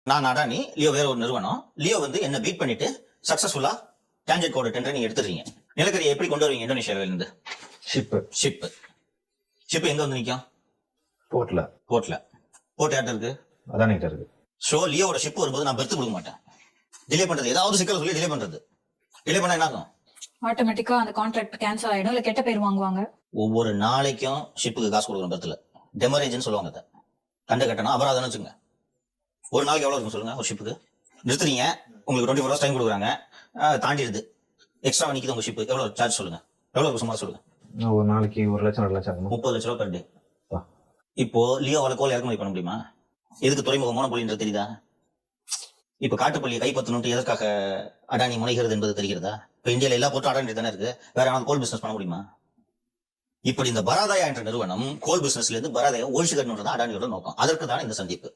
நான் அடானி, லியோ வேற ஒரு நிறுவனம். லியோ வந்து என்ன பீட் பண்ணிட்டு சக்சஸ்ஃபுல்லா டான்ஜெட் கோட டெண்டர் நீங்க எடுத்துறீங்க. நிலக்கரியை எப்படி கொண்டு வருவீங்க இந்தோனேஷியாவில இருந்து? ஷிப் எங்க வந்து நிக்கும்? போர்ட்ல போர்ட் யார்ட்ட இருக்கு? அதான் இருக்கு. சோ லியோவோட ஷிப் வரும்போது நான் பெர்த் கொடுக்க மாட்டேன். டிலே பண்றது ஏதாவது சிக்கல் சொல்லி டிலே பண்றது. டிலே பண்ணா என்ன ஆகும்? ஆட்டோமேட்டிக்கா அந்த கான்ட்ராக்ட் கேன்சல் ஆயிடும், இல்ல கெட்ட பேர் வாங்குவாங்க. ஒவ்வொரு நாளைக்கும் ஷிப்புக்கு காசு கொடுக்கணும் பெர்த்ல. டெமரேஜ்னு சொல்லுவாங்க. அதை கண்ட கட்டணும் அபராதம் வச்சுங்க. ஒரு நாளைக்கு எவ்வளவு இருக்கும் சொல்லுங்க? ஒரு ஷிப்புக்கு நிறுத்துறீங்க, உங்களுக்கு 24 hours டைம் கொடுக்குறாங்க, தாண்டிடுது, எக்ஸ்ட்ரா நிக்குது உங்க ஷிப், எவ்வளவு சார்ஜ் சொல்லுங்க? எவ்வளவு சும்மா சொல்லுங்க? ஒரு நாளைக்கு 1 லட்சம் 2 லட்சம் 30 லட்சம் ரூபாய் பெர் டே. இப்போ லியோவால கோல் இறக்குமதி பண்ண முடியுமா? எதுக்கு துறைமுக மோனோபோலின்றது தெரியுதா? இப்ப காட்டுப்பள்ளியை கைப்பற்றணும்ட்டு எதற்காக அடானி முனைகிறது என்பது தெரிகிறதா? இப்ப இந்தியால எல்லா போட்டும் அடானி தானே இருக்கு, வேற யாராவது கோல் பிசினஸ் பண்ண முடியுமா? இப்படி இந்த பராதாயா என்ற நிறுவனம் கோல் பிசினஸ்ல இருந்து பராதாயா ஒழிச்சு கட்டணும்ன்றதான் அடானியோட நோக்கம். அதற்கு தான் இந்த சந்திப்பு.